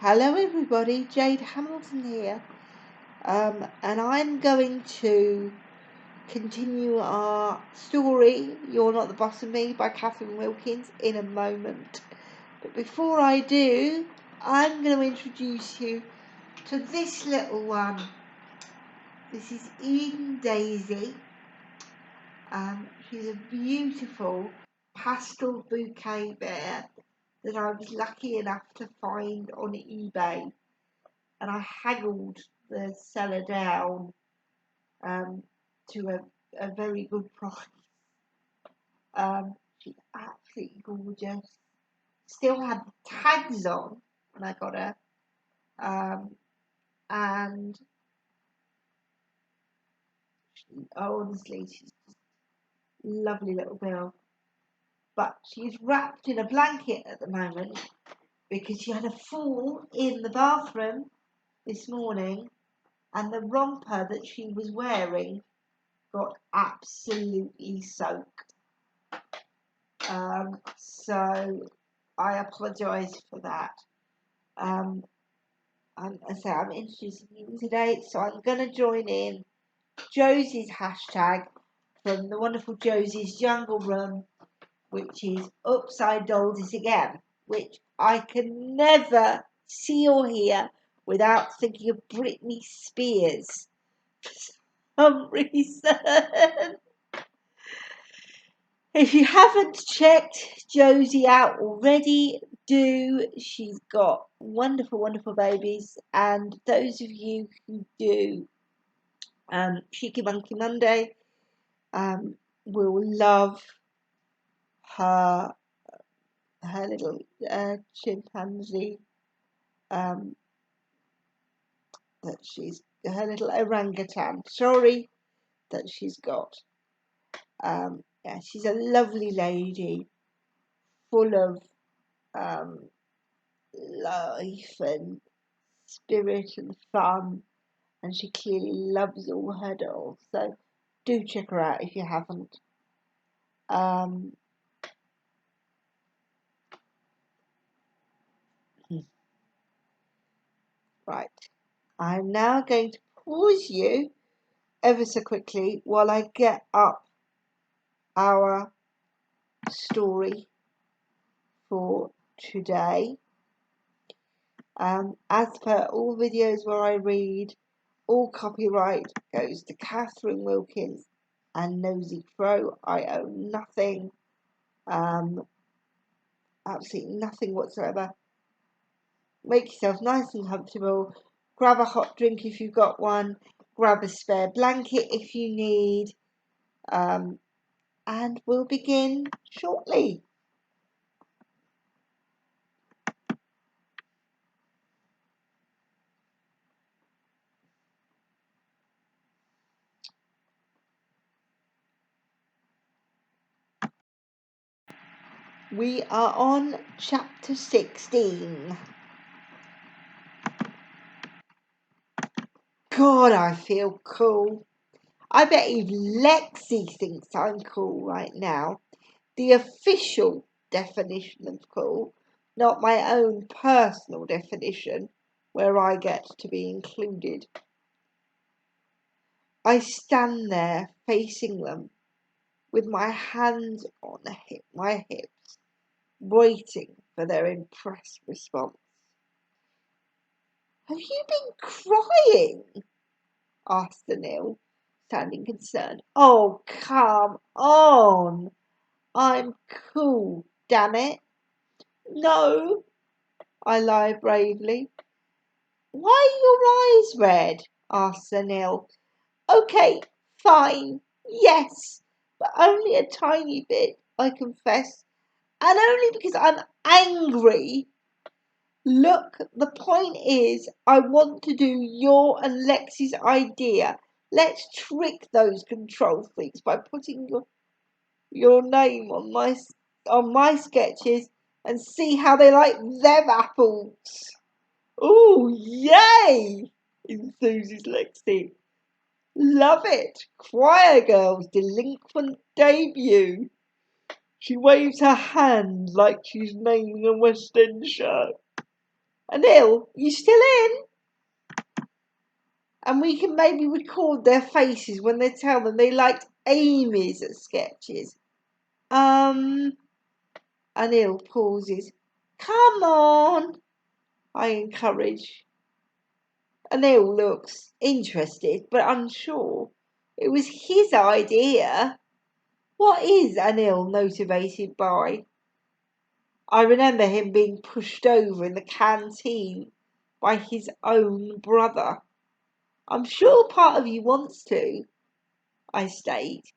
Hello everybody, Jade Hamilton here, and I'm going to continue our story, You're Not the Boss of Me, by Catherine Wilkins in a moment. But before I do, I'm going to introduce you to this little one. This is Eden Daisy. She's a beautiful pastel bouquet bear that I was lucky enough to find on eBay. And I haggled the seller down to a very good price. She's absolutely gorgeous. Still had the tags on when I got her. And honestly, she's just a lovely little girl. But she's wrapped in a blanket at the moment because she had a fall in the bathroom this morning, and the romper that she was wearing got absolutely soaked. So I apologise for that. I'm introducing you today, so I'm going to join in Josie's hashtag from the wonderful Josie's Jungle Room, which is Upside Doldies Again, which I can never see or hear without thinking of Britney Spears for some reason. If you haven't checked Josie out already, do. She's got wonderful, wonderful babies, and those of you who do Cheeky Monkey Monday will love her little chimpanzee that her little orangutan. Sorry, that she's got. Yeah, she's a lovely lady, full of life and spirit and fun, and she clearly loves all her dolls. So do check her out if you haven't. Right, I'm now going to pause you ever so quickly while I get up our story for today. As per all videos where I read, all copyright goes to Catherine Wilkins and Nosy Crow. I own nothing, absolutely nothing whatsoever. Make yourself nice and comfortable. Grab a hot drink if you've got one. Grab a spare blanket if you need. And we'll begin shortly. We are on chapter 16. God, I feel cool. I bet even Lexi thinks I'm cool right now. The official definition of cool, not my own personal definition, where I get to be included. I stand there facing them with my hands on my hips, waiting for their impressed response. Have you been crying? Asked Anil, sounding concerned. Oh, come on. I'm cool, damn it. No, I lied bravely. Why are your eyes red? Asked Anil. Okay, fine, yes, but only a tiny bit, I confess, and only because I'm angry. Look, the point is, I want to do your and Lexi's idea. Let's trick those control freaks by putting your name on my sketches and see how they like them apples. Ooh, yay! Enthuses Lexi. Love it. Choir Girl's delinquent debut. She waves her hand like she's naming a West End show. Anil, you still in? And we can maybe record their faces when they tell them they liked Amy's sketches. Anil pauses. Come on, I encourage. Anil looks interested but unsure. It was his idea. What is Anil motivated by? I remember him being pushed over in the canteen by his own brother. I'm sure part of you wants to, I state.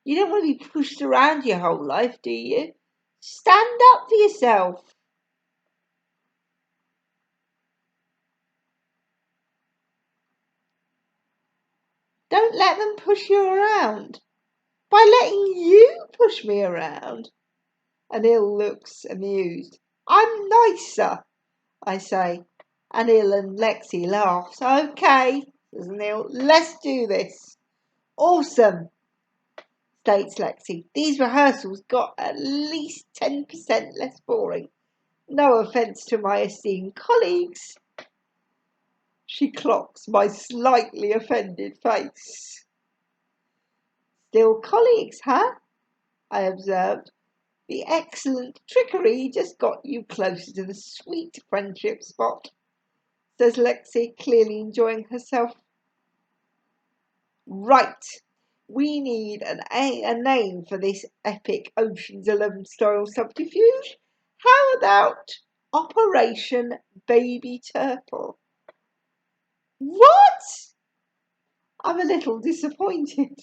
You don't want to be pushed around your whole life, do you? Stand up for yourself. Don't let them push you around. By letting you push me around. Anil looks amused. I'm nicer, I say. Anil and Lexi laughs. Okay, says Anil. Let's do this. Awesome, states Lexi. These rehearsals got at least 10% less boring. No offence to my esteemed colleagues. She clocks my slightly offended face. Still colleagues, huh? I observed. The excellent trickery just got you closer to the sweet friendship spot, says Lexi, clearly enjoying herself. Right. We need a name for this epic Ocean's 11 style subterfuge. How about Operation Baby Turtle? What? I'm a little disappointed.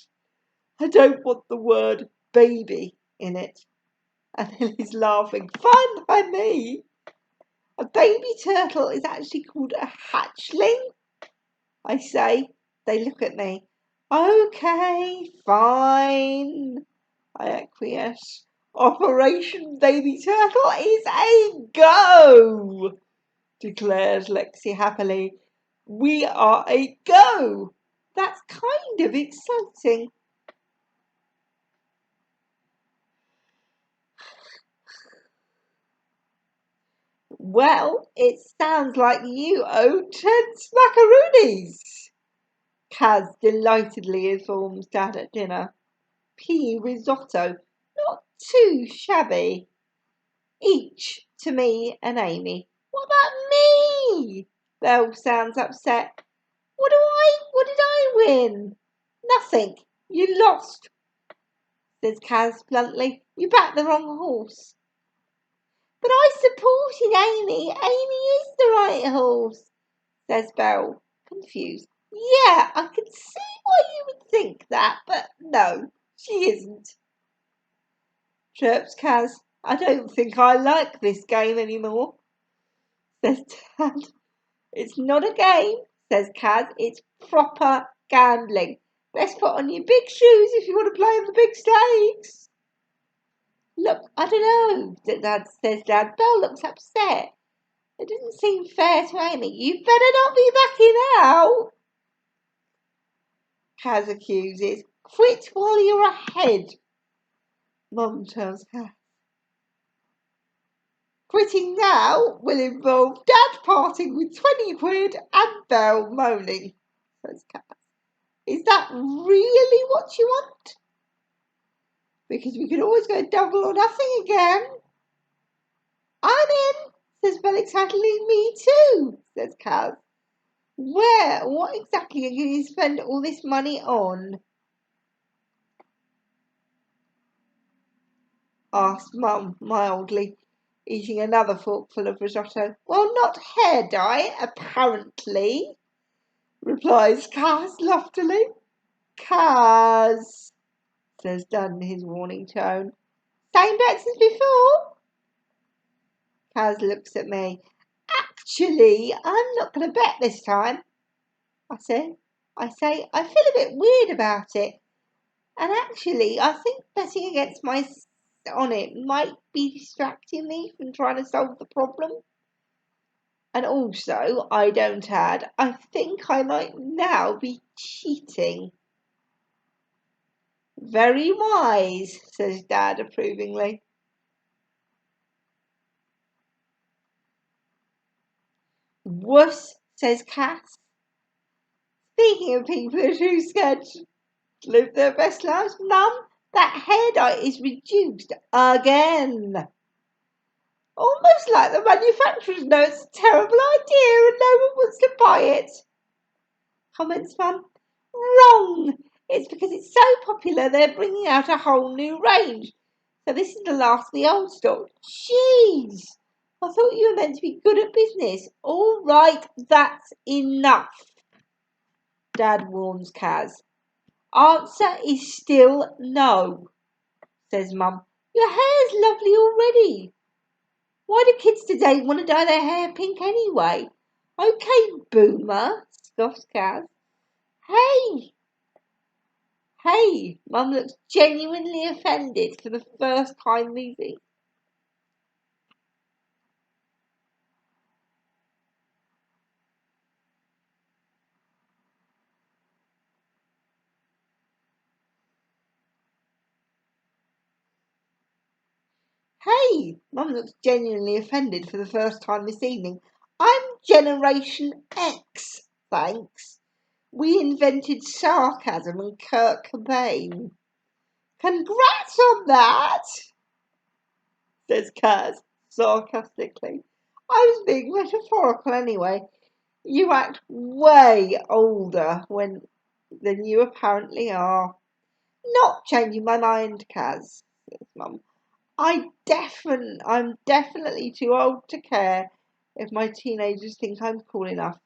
I don't want the word baby in it. And Lily's laughing. Fine by me. A baby turtle is actually called a hatchling, I say. They look at me. Okay, fine, I acquiesce. Operation Baby Turtle is a go, declares Lexi happily. We are a go. That's kind of exciting. Well, it sounds like you owe 10 smackaroonies, Kaz delightedly informs Dad at dinner. Pea risotto, not too shabby. Each to me and Amy. What about me? Belle sounds upset. What did I win? Nothing. You lost, says Kaz bluntly. You backed the wrong horse. But I supported Amy. Amy is the right horse, says Belle, confused. Yeah, I can see why you would think that, but no, she isn't, chirps Kaz. I don't think I like this game anymore, says Dad. It's not a game, says Kaz. It's proper gambling. Best put on your big shoes if you want to play on the big stakes. Look, I don't know, Dad says. Belle looks upset. It doesn't seem fair to Amy. You better not be backing out, Kaz accuses. Quit while you're ahead, Mum tells Kaz. Quitting now will involve Dad parting with 20 quid and Belle moaning, says Kaz. Is that really what you want? Because we can always go double or nothing again. I'm in, says Belle excitedly. Me too, says Kaz. What exactly are you going to spend all this money on? Asked Mum mildly, eating another forkful of risotto. Well, not hair dye, apparently, replies Kaz loftily. Kaz, says Dad in his warning tone. Same bets as before? Kaz looks at me. Actually, I'm not going to bet this time, I say. I feel a bit weird about it. And actually, I think betting against on it might be distracting me from trying to solve the problem. And also, I don't add, I think I might now be cheating. Very wise, says Dad approvingly. Wuss, says Cass. Speaking of people who are too scared to live their best lives, Mum, that hair dye is reduced again. Almost like the manufacturers know it's a terrible idea and no one wants to buy it. Comments Mum. Wrong. It's because it's so popular they're bringing out a whole new range. So this is the last of the old stock. Jeez. I thought you were meant to be good at business. All right, that's enough. Dad warns Kaz. Answer is still no, says Mum. Your hair's lovely already. Why do kids today want to dye their hair pink anyway? Okay, boomer, scoffs Kaz. Hey, Mum looks genuinely offended for the first time moving. Hey, Mum looks genuinely offended for the first time this evening. I'm Generation X, thanks. We invented sarcasm and Kurt Cobain. Congrats on that, says Kaz sarcastically. I was being metaphorical anyway. You act way older than you apparently are. Not changing my mind, Kaz, says Mum. I'm definitely too old to care if my teenagers think I'm cool enough.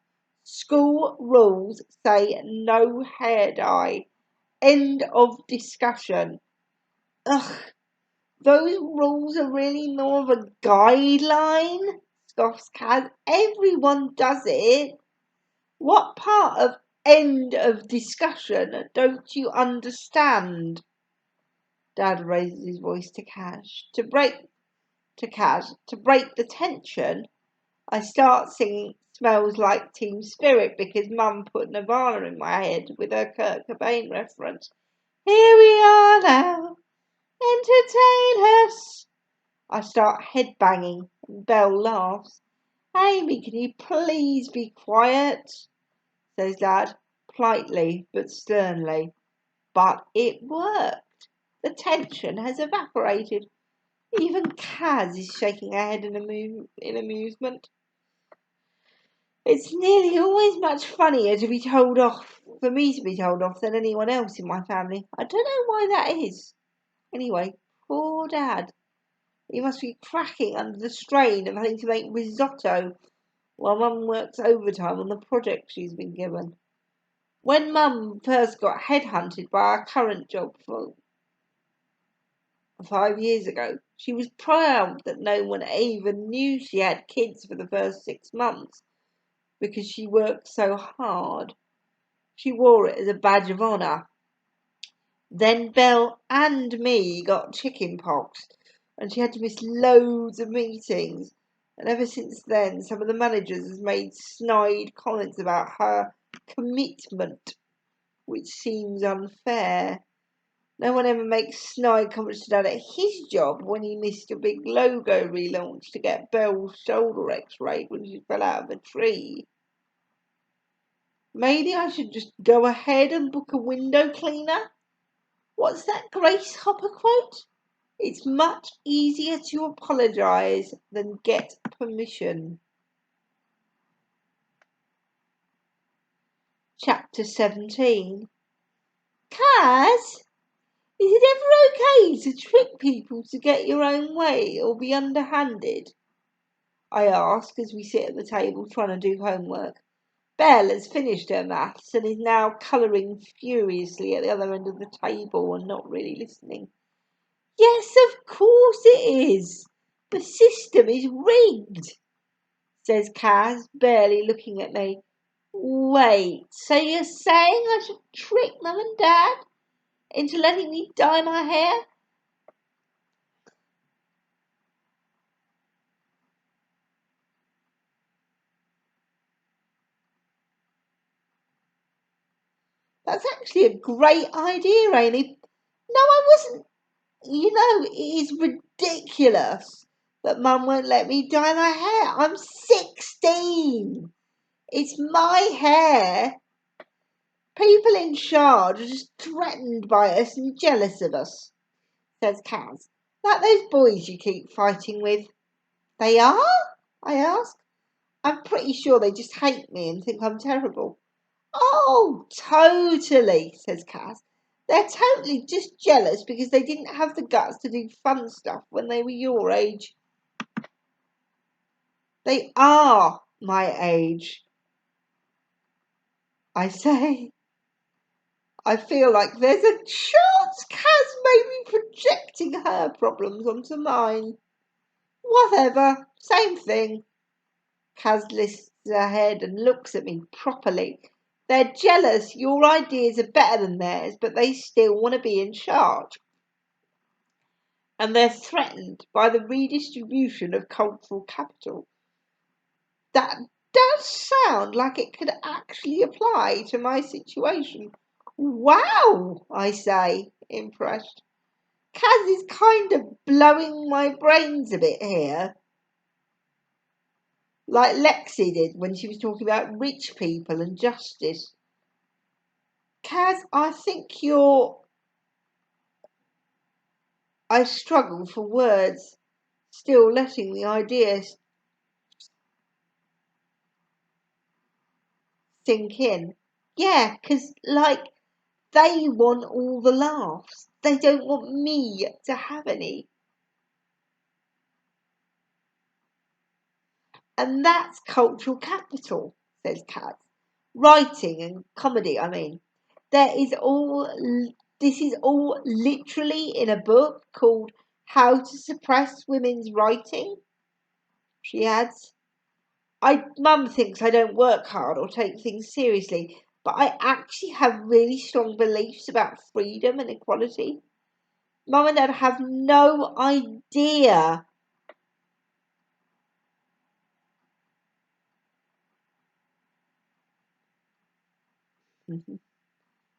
School rules say no hair dye. End of discussion. Ugh, those rules are really more of a guideline, scoffs Kaz. Everyone does it. What part of end of discussion don't you understand? Dad raises his voice to Kaz. To break the tension, I start singing Smells Like Teen Spirit because Mum put Nirvana in my head with her Kurt Cobain reference. Here we are now, entertain us. I start headbanging and Belle laughs. Amy, can you please be quiet? Says Dad, politely but sternly. But it worked. The tension has evaporated. Even Kaz is shaking her head in amusement. It's nearly always much funnier to be told off, for me to be told off, than anyone else in my family. I don't know why that is. Anyway, poor Dad. He must be cracking under the strain of having to make risotto while Mum works overtime on the project she's been given. When Mum first got headhunted by our current job 5 years ago, she was proud that no one even knew she had kids for the first 6 months because she worked so hard. She wore it as a badge of honour. Then Belle and me got chicken pox and she had to miss loads of meetings. And ever since then, some of the managers have made snide comments about her commitment, which seems unfair. No one ever makes snide comments to Dad at his job when he missed a big logo relaunch to get Belle's shoulder x-rayed when she fell out of a tree. Maybe I should just go ahead and book a window cleaner? What's that Grace Hopper quote? It's much easier to apologise than get permission. Chapter 17. Kaz, is it ever okay to trick people to get your own way or be underhanded? I ask as we sit at the table trying to do homework. Belle has finished her maths and is now colouring furiously at the other end of the table and not really listening. Yes, of course it is. The system is rigged, says Kaz, barely looking at me. Wait, so you're saying I should trick Mum and Dad into letting me dye my hair? That's actually a great idea, Amy. No, I wasn't. You know, it is ridiculous that Mum won't let me dye my hair. I'm 16. obscene. It's my hair. People in charge are just threatened by us and jealous of us, says Kaz. Like those boys you keep fighting with. They are? I ask. I'm pretty sure they just hate me and think I'm terrible. Oh, totally, says Kaz. They're totally just jealous because they didn't have the guts to do fun stuff when they were your age. They are my age, I say. I feel like there's a chance Kaz may be projecting her problems onto mine. Whatever, same thing. Kaz lifts her head and looks at me properly. They're jealous your ideas are better than theirs, but they still want to be in charge. And they're threatened by the redistribution of cultural capital. That does sound like it could actually apply to my situation. Wow, I say, impressed. Kaz is kind of blowing my brains a bit here. Like Lexi did when she was talking about rich people and justice. Kaz, I think I struggle for words, still letting the ideas sink in. Yeah, 'cause like they want all the laughs. They don't want me to have any. And that's cultural capital, says Kaz. Writing and comedy, I mean. This is all literally in a book called How to Suppress Women's Writing, she adds. Mum thinks I don't work hard or take things seriously, but I actually have really strong beliefs about freedom and equality. Mum and Dad have no idea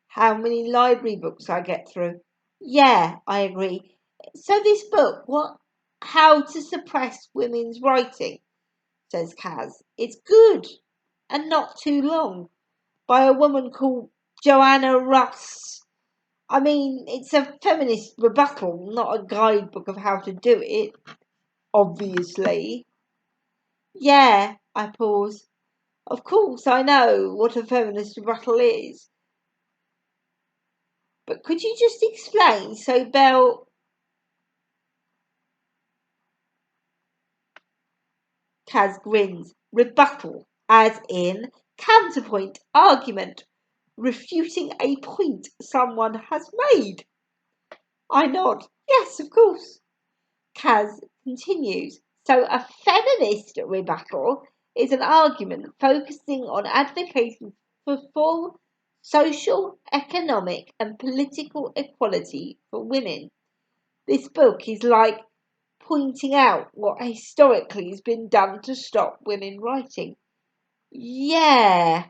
how many library books I get through. Yeah, I agree. So this book, How to Suppress Women's Writing, says Kaz. It's good and not too long, by a woman called Joanna Russ. I mean, it's a feminist rebuttal, not a guidebook of how to do it, obviously. Yeah, I pause. Of course, I know what a feminist rebuttal is. But could you just explain so Belle... Kaz grins. Rebuttal, as in counterpoint, argument, refuting a point someone has made. I nod. Yes, of course. Kaz continues. So a feminist rebuttal is an argument focusing on advocating for full social, economic and political equality for women. This book is like pointing out what historically has been done to stop women writing. Yeah,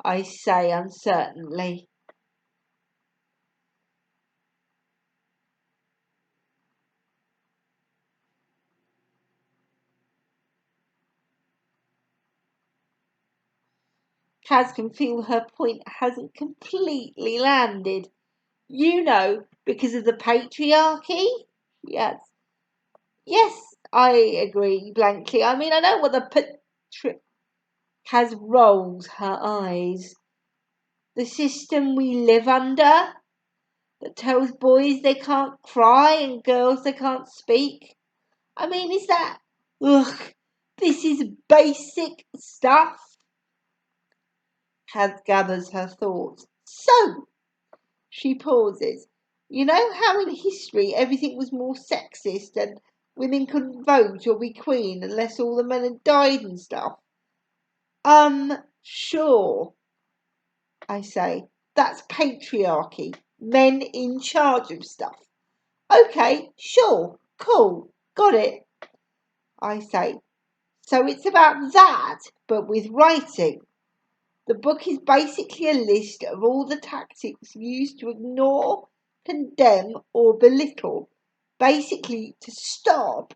I say uncertainly. Kaz can feel her point hasn't completely landed. You know, because of the patriarchy? Yes. Yes, I agree blankly. I mean, I know what the Kaz rolls her eyes. The system we live under that tells boys they can't cry and girls they can't speak. I mean, is that... Ugh, this is basic stuff. Kaz gathers her thoughts. So, she pauses. You know how in history everything was more sexist and women couldn't vote or be queen unless all the men had died and stuff? Sure, I say. That's patriarchy. Men in charge of stuff. Okay, sure, cool, got it, I say. So it's about that, but with writing. The book is basically a list of all the tactics used to ignore, condemn, or belittle, basically to stop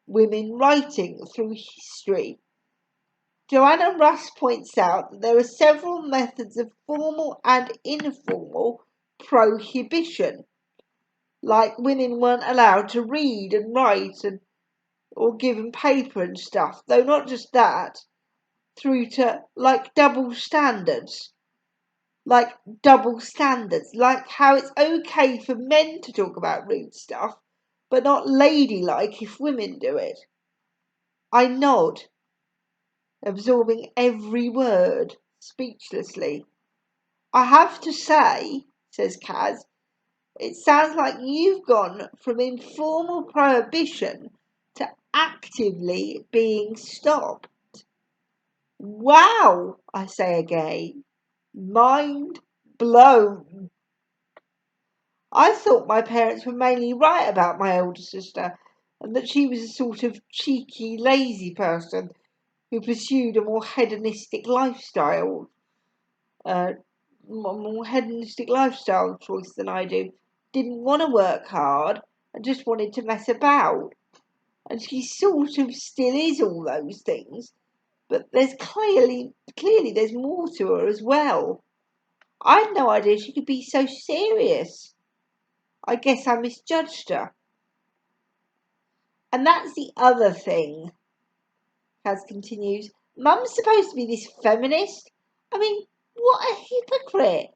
women writing through history. Joanna Russ points out that there are several methods of formal and informal prohibition, like women weren't allowed to read and write or given paper and stuff, though not just that, through to double standards, like how it's okay for men to talk about rude stuff, but not ladylike if women do it. I nod, absorbing every word, speechlessly. I have to say, says Kaz, it sounds like you've gone from informal prohibition to actively being stopped. Wow, I say again. Mind blown. I thought my parents were mainly right about my older sister, and that she was a sort of cheeky, lazy person who pursued a uh, more hedonistic lifestyle choice than I do. Didn't want to work hard and just wanted to mess about. And she sort of still is all those things, but there's clearly there's more to her as well. I had no idea she could be so serious. I guess I misjudged her. And that's the other thing, Kaz continues. Mum's supposed to be this feminist. I mean, what a hypocrite.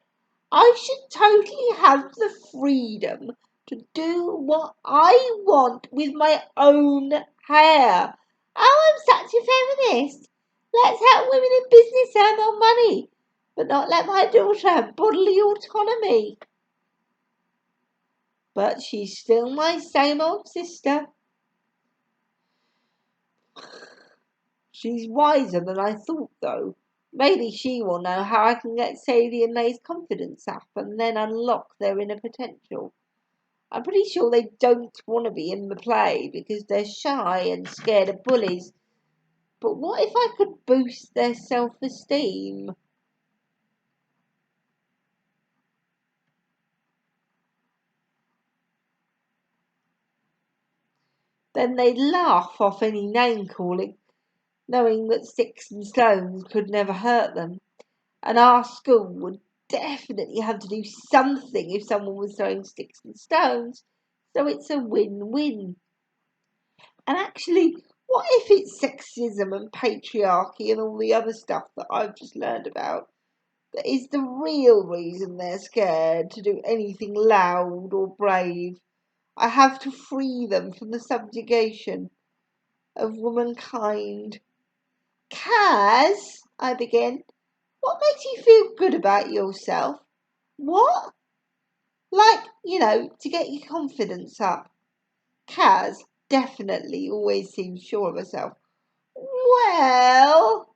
I should totally have the freedom to do what I want with my own hair. Oh, I'm such a feminist. Let's help women in business earn more money, but not let my daughter have bodily autonomy. But she's still my same old sister. She's wiser than I thought, though. Maybe she will know how I can get Sadie and Lay's confidence up and then unlock their inner potential. I'm pretty sure they don't want to be in the play because they're shy and scared of bullies. But what if I could boost their self-esteem? Then they'd laugh off any name-calling, knowing that sticks and stones could never hurt them. And our school would definitely have to do something if someone was throwing sticks and stones. So it's a win-win. And actually, what if it's sexism and patriarchy and all the other stuff that I've just learned about that is the real reason they're scared to do anything loud or brave? I have to free them from the subjugation of womankind. Kaz, I begin, what makes you feel good about yourself? What? Like, to get your confidence up. Kaz definitely always seems sure of herself. Well,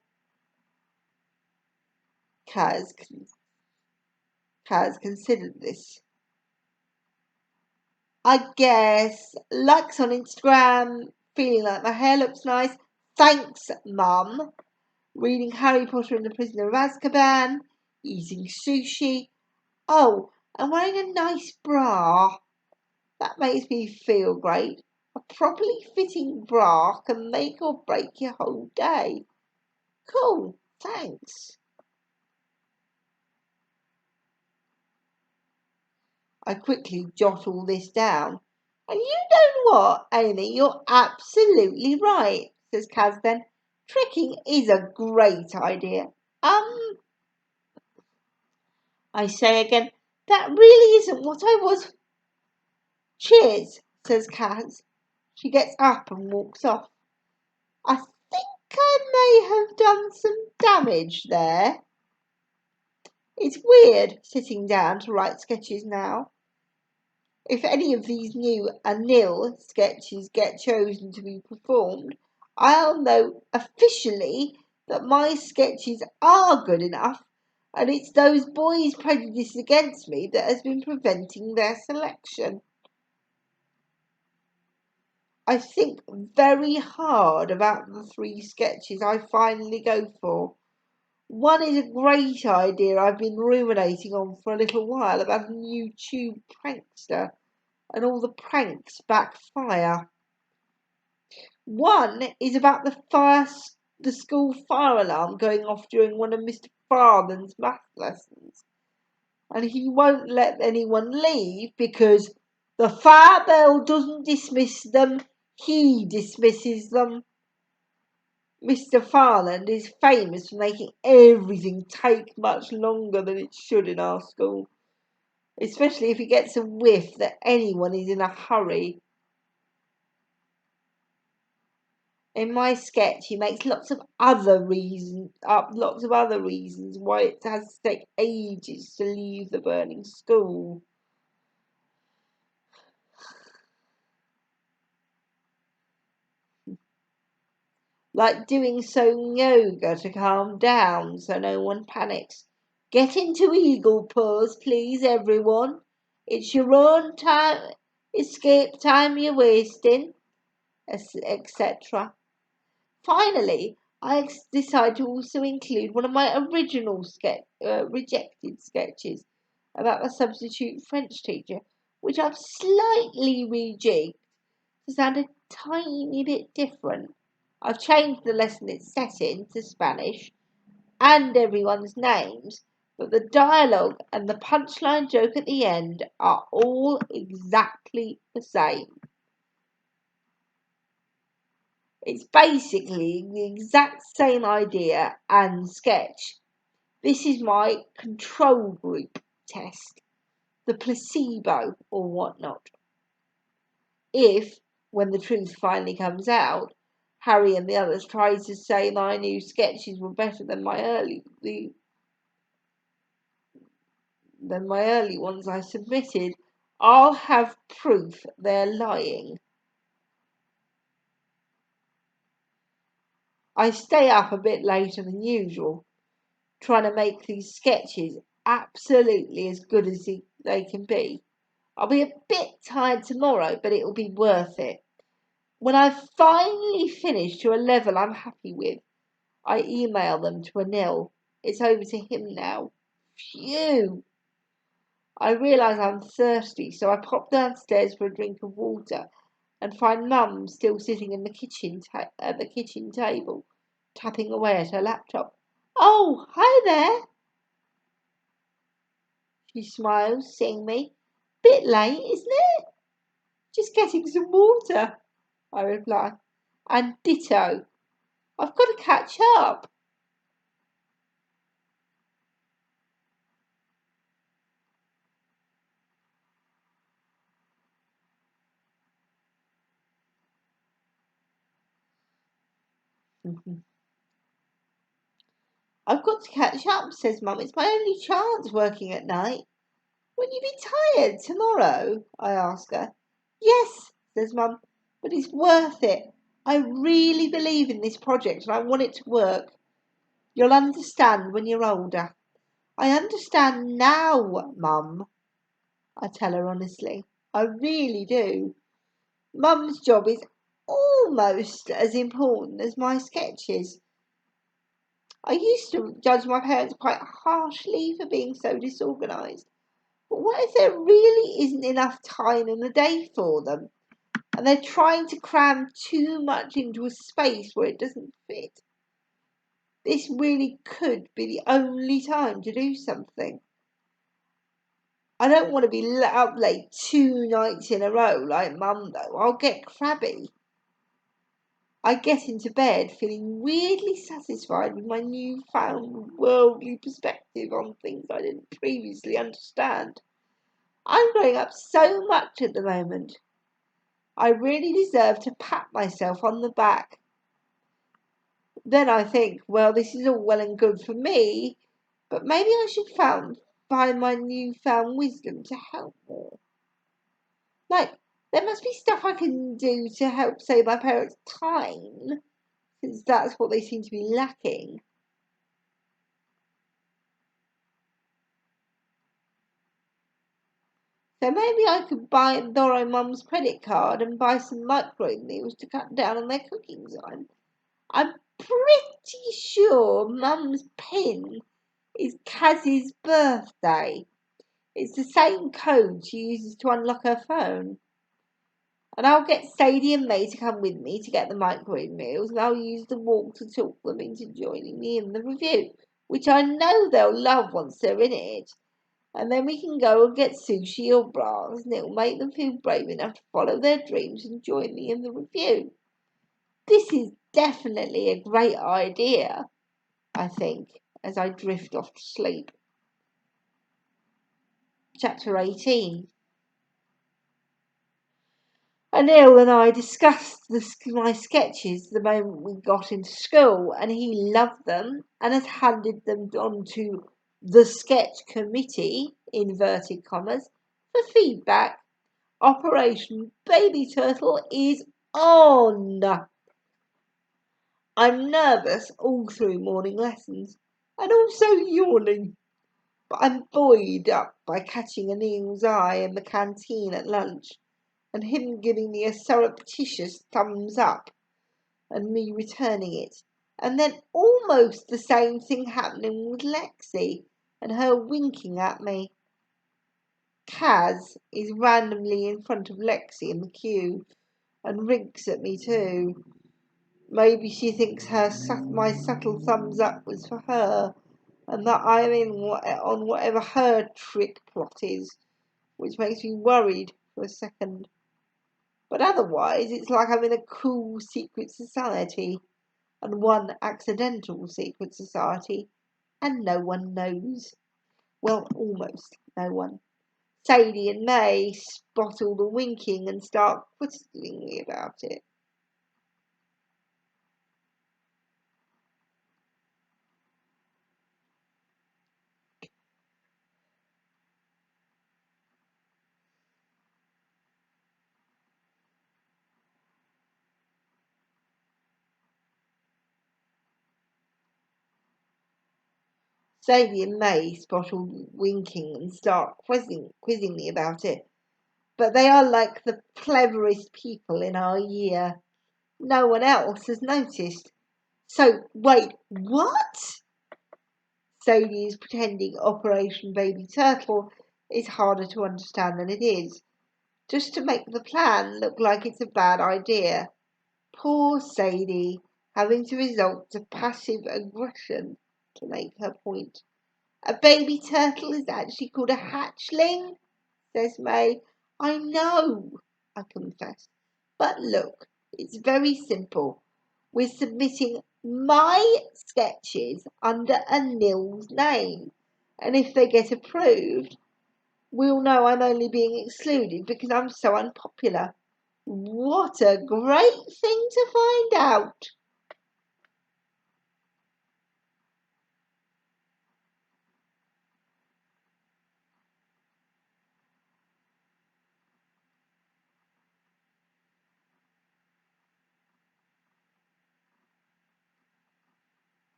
Kaz, Kaz considered this. I guess likes on Instagram, feeling like my hair looks nice. Thanks, Mum. Reading Harry Potter and the Prisoner of Azkaban, eating sushi. Oh, and wearing a nice bra. That makes me feel great. A properly fitting bra can make or break your whole day. Cool, thanks. I quickly jot all this down. And you know what, Amy, you're absolutely right, says Kaz then. Tricking is a great idea. I say again, that really isn't what I was. Cheers, says Kaz. She gets up and walks off. I think I may have done some damage there. It's weird sitting down to write sketches now. If any of these new Anil sketches get chosen to be performed, I'll know officially that my sketches are good enough, and it's those boys' prejudice against me that has been preventing their selection. I think very hard about the three sketches I finally go for. One is a great idea I've been ruminating on for a little while about a YouTube prankster and all the pranks backfire. One is about the school fire alarm going off during one of Mr. Farthen's math lessons. And he won't let anyone leave because the fire bell doesn't dismiss them, he dismisses them. Mr. Farland is famous for making everything take much longer than it should in our school, especially if he gets a whiff that anyone is in a hurry. In my sketch, he makes lots of other reasons why it has to take ages to leave the burning school. Like doing some yoga to calm down so no one panics. Get into eagle pose, please, everyone. It's your own time, escape time you're wasting, etc. Finally, I decided to also include one of my original rejected sketches about the substitute French teacher, which I've slightly rejigged to sound a tiny bit different. I've changed the lesson it's set in to Spanish and everyone's names, but the dialogue and the punchline joke at the end are all exactly the same. It's basically the exact same idea and sketch. This is my control group test, the placebo or whatnot. If, when the truth finally comes out, Harry and the others try to say my new sketches were better than my early ones I submitted, I'll have proof they're lying. I stay up a bit later than usual, trying to make these sketches absolutely as good as they can be. I'll be a bit tired tomorrow, but it'll be worth it. When I've finally finished to a level I'm happy with, I email them to Anil. It's over to him now. Phew! I realise I'm thirsty, so I pop downstairs for a drink of water and find Mum still sitting in the at the kitchen table, tapping away at her laptop. Oh, hi there! She smiles, seeing me. Bit late, isn't it? Just getting some water, I reply. And ditto. I've got to catch up. I've got to catch up, says Mum. It's my only chance working at night. Won't you be tired tomorrow? I ask her. Yes, says Mum, but it's worth it. I really believe in this project and I want it to work. You'll understand when you're older. I understand now, Mum, I tell her honestly. I really do. Mum's job is almost as important as my sketches. I used to judge my parents quite harshly for being so disorganised. But what if there really isn't enough time in the day for them? And they're trying to cram too much into a space where it doesn't fit? This really could be the only time to do something. I don't want to be up late 2 nights in a row like Mum, though. I'll get crabby. I get into bed feeling weirdly satisfied with my newfound worldly perspective on things I didn't previously understand. I'm growing up so much at the moment. I really deserve to pat myself on the back. Then I think, well, this is all well and good for me, but maybe I should find my newfound wisdom to help more. Like, there must be stuff I can do to help save my parents time, since that's what they seem to be lacking. So maybe I could borrow Mum's credit card and buy some micro meals to cut down on their cooking time. I'm pretty sure Mum's pin is Kaz's birthday. It's the same code she uses to unlock her phone. And I'll get Sadie and May to come with me to get the microwave meals, and I'll use the walk to talk them into joining me in the review, which I know they'll love once they're in it. And then we can go and get sushi or bras, and it'll make them feel brave enough to follow their dreams and join me in the review. This is definitely a great idea, I think, as I drift off to sleep. Chapter 18. Anil and I discussed my sketches the moment we got into school, and he loved them and has handed them on to the sketch committee, inverted commas, for feedback. Operation Baby Turtle is on. I'm nervous all through morning lessons and also yawning, but I'm buoyed up by catching Anil's eye in the canteen at lunch and him giving me a surreptitious thumbs up and me returning it, and then almost the same thing happening with Lexi and her winking at me. Kaz is randomly in front of Lexi in the queue and winks at me too. Maybe she thinks my subtle thumbs up was for her and that I'm in on whatever her trick plot is, which makes me worried for a second. But otherwise, it's like I'm in a cool secret society and one accidental secret society, and no one knows. Well, almost no one. Sadie and May spot all the winking and start questioning me about it. Sadie and May spot all the winking and start quizzing me about it. But they are like the cleverest people in our year. No one else has noticed. So, wait, what? Sadie is pretending Operation Baby Turtle is harder to understand than it is, just to make the plan look like it's a bad idea. Poor Sadie, having to resort to passive aggression to make her point. A baby turtle is actually called a hatchling, says May. I know, I confess. But look, it's very simple. We're submitting my sketches under Anil's name. And if they get approved, we'll know I'm only being excluded because I'm so unpopular. What a great thing to find out!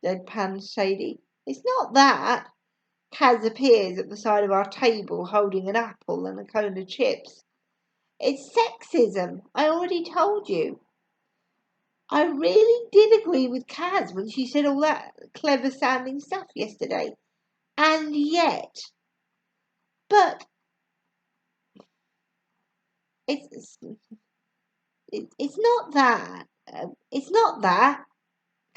Deadpan Sadie. It's not that. Kaz appears at the side of our table holding an apple and a cone of chips. It's sexism. I already told you. I really did agree with Kaz when she said all that clever sounding stuff yesterday. And yet, but it's it's not that. It's not that.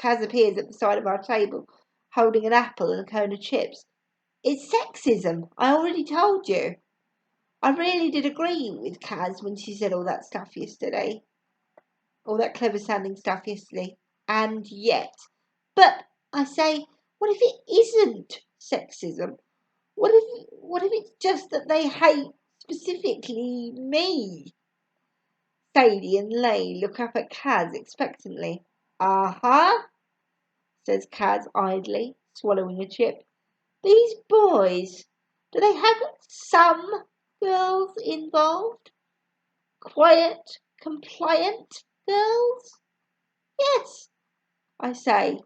Kaz appears at the side of our table holding an apple and a cone of chips. It's sexism. I already told you. I really did agree with Kaz when she said all that stuff yesterday. All that clever sounding stuff yesterday. And yet. But I say, what if it isn't sexism? What if it's just that they hate specifically me? Sadie and Lay look up at Kaz expectantly. Uh-huh, says Kaz idly, swallowing a chip. These boys, do they have some girls involved? Quiet, compliant girls? Yes, I say.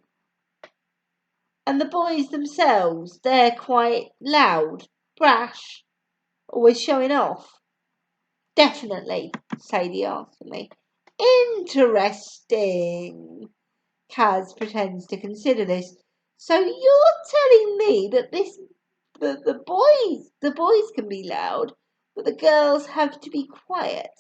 And the boys themselves, they're quite loud, brash, always showing off. Definitely, Sadie answered me. Interesting. Kaz pretends to consider this. So you're telling me that the boys can be loud, but the girls have to be quiet.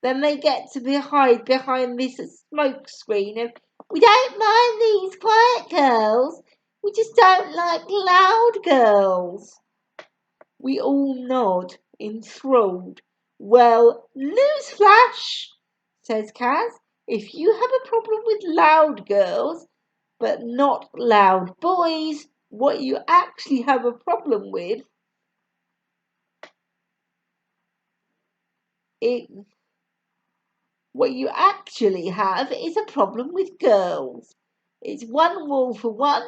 Then they get to hide behind this smoke screen of, we don't mind these quiet girls, we just don't like loud girls. We all nod, enthralled. Well, newsflash, says Kaz. If you have a problem with loud girls, but not loud boys, what you actually have a problem with what you actually have is a problem with girls. It's one rule for one.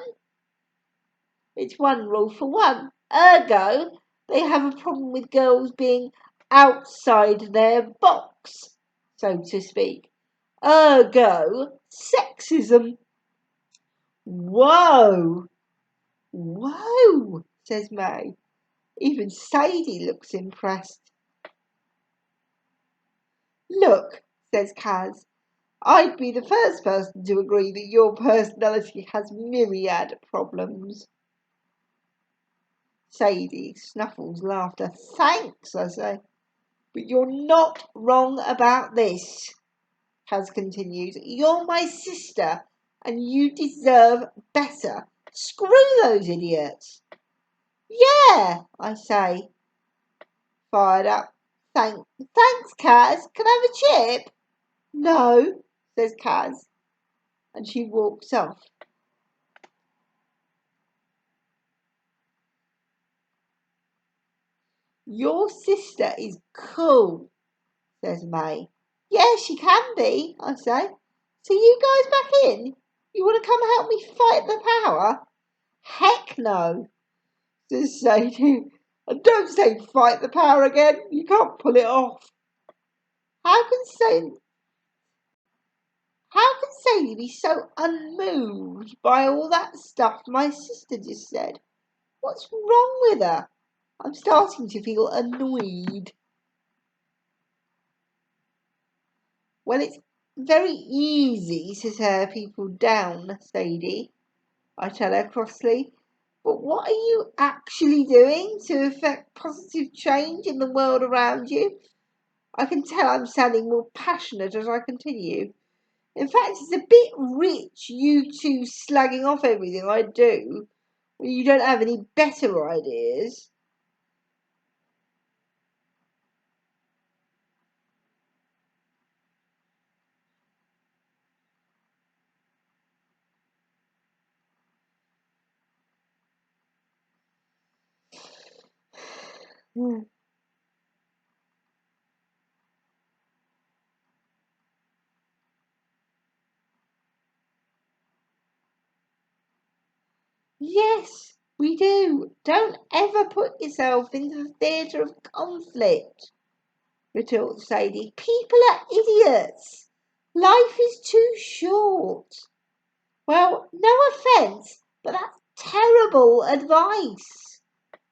It's one rule for one. Ergo, they have a problem with girls being outside their box, so to speak. Ergo, sexism. Whoa! Whoa, says May. Even Sadie looks impressed. Look, says Kaz, I'd be the first person to agree that your personality has myriad problems. Sadie snuffles laughter. Thanks, I say. But you're not wrong about this, Kaz continues. You're my sister, and you deserve better. Screw those idiots. Yeah, I say, fired up. Thanks, Kaz. Can I have a chip? No, says Kaz, and she walks off. Your sister is cool, says May. Yeah, she can be, I say. So you guys back in? You want to come help me fight the power? Heck no, says Sadie. And don't say fight the power again. You can't pull it off. How can Sadie be so unmoved by all that stuff my sister just said? What's wrong with her? I'm starting to feel annoyed. Well, it's very easy to tear people down, Sadie, I tell her crossly. But what are you actually doing to effect positive change in the world around you? I can tell I'm sounding more passionate as I continue. In fact, it's a bit rich, you two slagging off everything I do when you don't have any better ideas. Yes, we do. Don't ever put yourself into the theatre of conflict, retorted Sadie. People are idiots. Life is too short. Well, no offence, but that's terrible advice,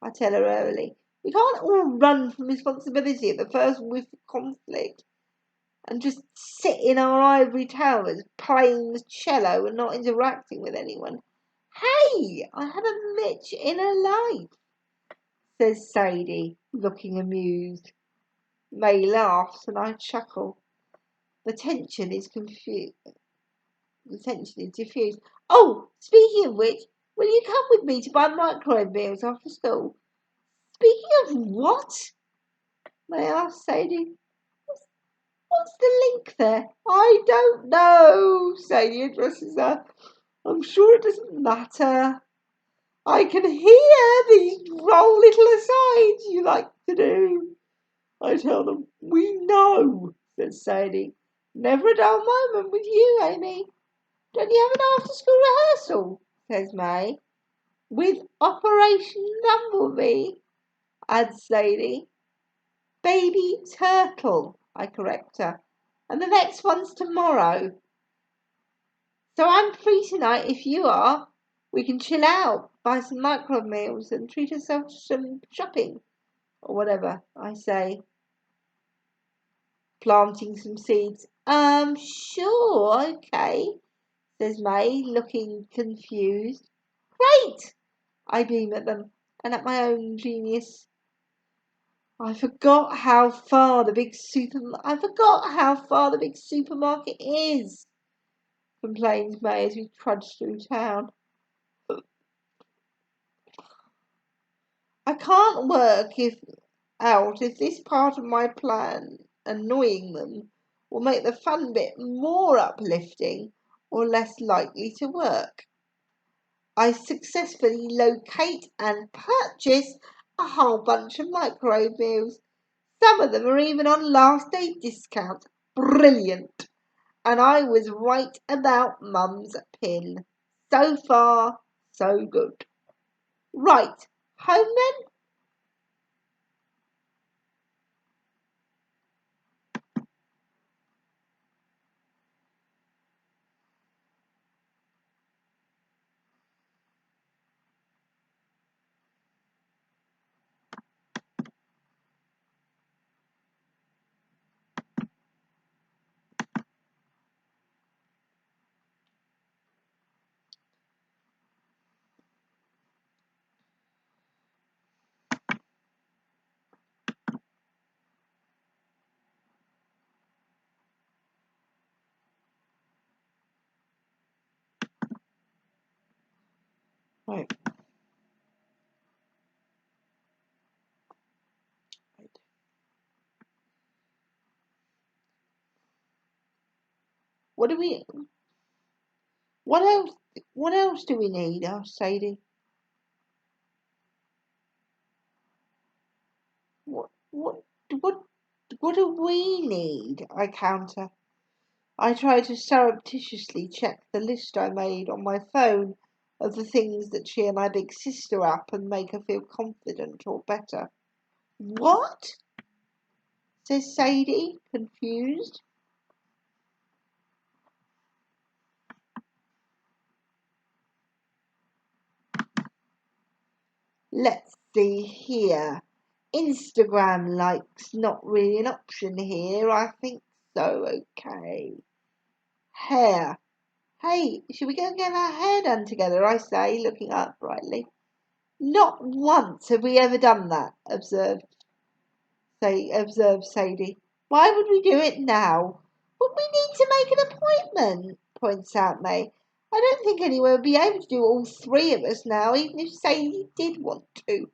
I tell her early. We can't all run from responsibility at the first whiff of conflict and just sit in our ivory towers playing the cello and not interacting with anyone. Hey, I have a Mitch in her life, says Sadie, looking amused. May laughs and I chuckle. The tension is diffused. Oh, speaking of which, will you come with me to buy microwave meals after school? Speaking of what? May I ask Sadie. What's the link there? I don't know, Sadie addresses her. I'm sure it doesn't matter. I can hear these droll little asides you like to do. I tell them, we know, says Sadie. Never a dull moment with you, Amy. Don't you have an after-school rehearsal, says May. With Operation Bumblebee, adds Sadie. Baby Turtle, I correct her. And the next one's tomorrow. So I'm free tonight if you are. We can chill out, buy some micro meals and treat ourselves to some shopping. Or whatever, I say, planting some seeds. Sure, okay, says May, looking confused. Great! I beam at them and at my own genius. I forgot how far the big supermarket is, complains May as we trudge through town. I can't work out if this part of my plan, annoying them, will make the fun bit more uplifting or less likely to work. I successfully locate and purchase a whole bunch of microwave meals. Some of them are even on last day discount. Brilliant! And I was right about Mum's pin. So far, so good. Right, home then? Right. What do we? What else? What else do we need? Asked Sadie. What? What? What? What do we need? I counter. I try to surreptitiously check the list I made on my phone of the things that cheer my big sister up and make her feel confident or better. What? Says Sadie, confused. Let's see here. Instagram likes not really an option here. I think so. Okay. Hair. Hey, should we go and get our hair done together? I say, looking up brightly. Not once have we ever done that, observed Sadie. Why would we do it now? But we need to make an appointment, points out May. I don't think anyone would be able to do all three of us now, even if Sadie did want to.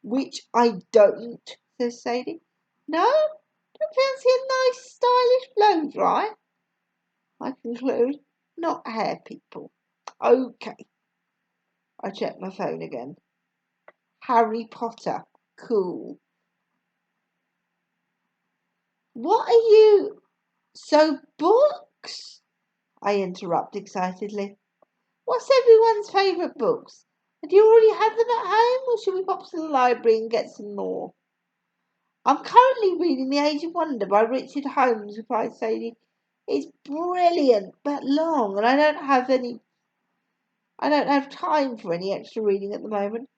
Which I don't, says Sadie. No? Don't fancy a nice stylish blow dry? I conclude. Not hair people. Okay. I check my phone again. Harry Potter. Cool. What are you? So books? I interrupt excitedly. What's everyone's favourite books? Do you already have them at home, or should we pop to the library and get some more? I'm currently reading The Age of Wonder by Richard Holmes, replied Sadie. It's brilliant, but long, and I don't have time for any extra reading at the moment.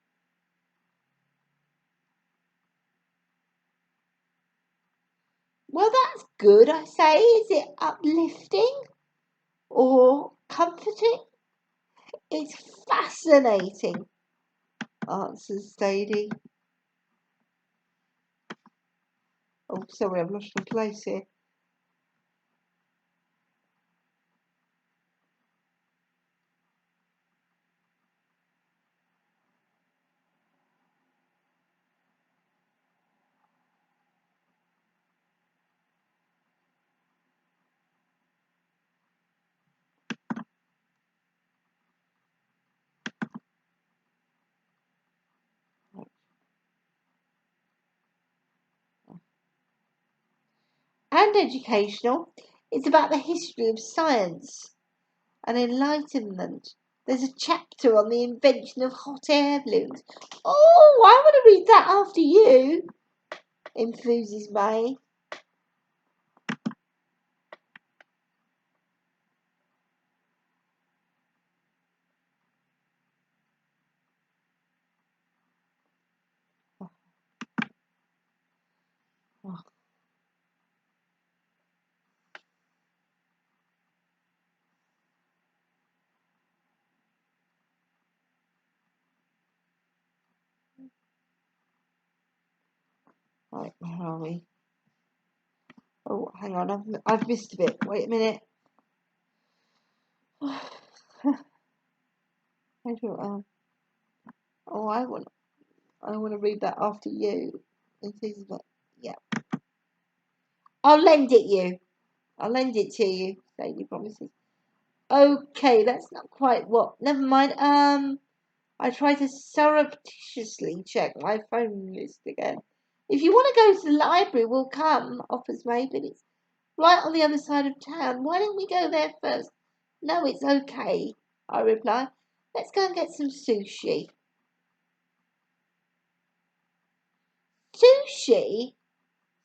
Well, that's good, I say. Is it uplifting or comforting? It's fascinating, answers Sadie. Oh, sorry, I've lost my place here. And educational. It's about the history of science and enlightenment. There's a chapter on the invention of hot air balloons. Oh, I want to read that after you, enthuses May. Oh, Right, where are we? Oh, hang on, I've missed a bit. Wait a minute. I don't. Oh, I want to read that after you. It is, yeah. I'll lend it you. I'll lend it to you. Sadie promises. Okay, that's not quite what. Never mind. I try to surreptitiously check my phone list again. If you want to go to the library, we'll come, offers May, but it's right on the other side of town. Why don't we go there first? No, it's okay, I reply. Let's go and get some sushi. Sushi?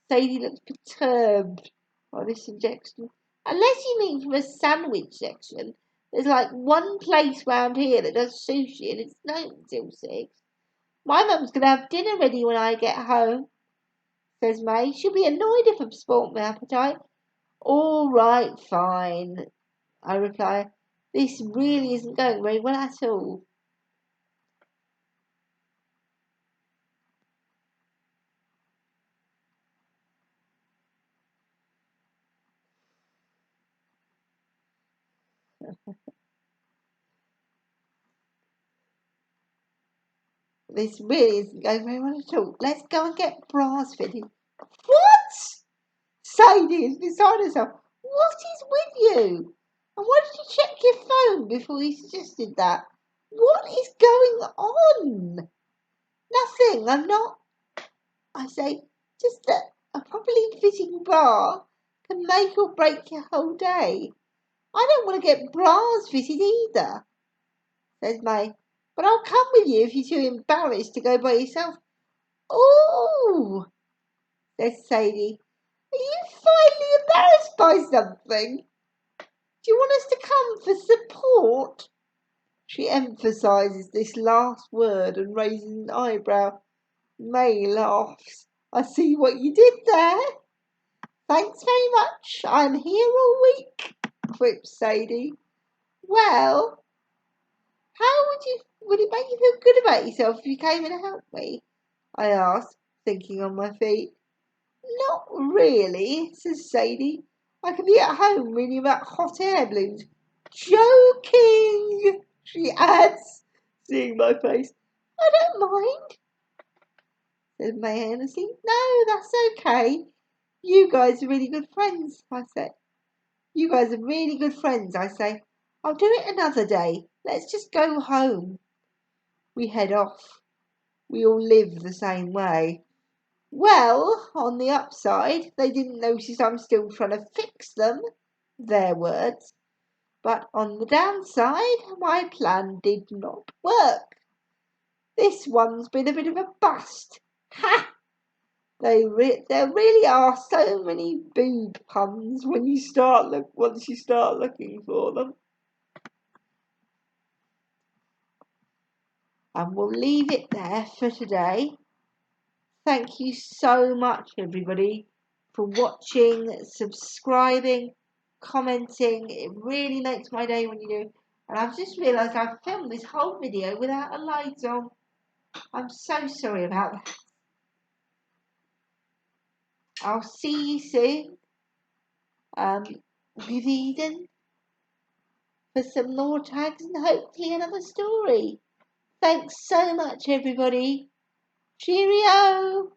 Sadie looks perturbed by this suggestion. Unless you mean from a sandwich section, there's like one place round here that does sushi and it's not until 6. My mum's going to have dinner ready when I get home, says May. She'll be annoyed if I've spoilt my appetite. All right, fine, I reply. This really isn't going very well at all. This really isn't going very well at all. Let's go and get bras fitted. What? Sadie is beside herself. What is with you? And why did you check your phone before you suggested that? What is going on? Nothing. I'm not. I say, just that a properly fitting bra can make or break your whole day. I don't want to get bras fitted either, says May. But I'll come with you if you're too embarrassed to go by yourself. Oh, says Sadie. Are you finally embarrassed by something? Do you want us to come for support? She emphasises this last word and raises an eyebrow. May laughs. I see what you did there. Thanks very much. I'm here all week, quips Sadie. Well, how would it make you feel good about yourself if you came in to help me? I asked, thinking on my feet. Not really, says Sadie. I could be at home reading about hot air balloons. Joking, she adds, seeing my face. I don't mind, said May earnestly. No, that's okay. You guys are really good friends, I said. You guys are really good friends, I say. I'll do it another day. Let's just go home. We head off. We all live the same way. Well, on the upside, they didn't notice I'm still trying to fix them, their words. But on the downside, my plan did not work. This one's been a bit of a bust. Ha! There really are so many boob puns when once you start looking for them. And we'll leave it there for today. Thank you so much, everybody, for watching, subscribing, commenting. It really makes my day when you do. And I've just realised I've filmed this whole video without a light on. I'm so sorry about that. I'll see you soon. Good evening for some more tags and hopefully another story. Thanks so much, everybody. Cheerio!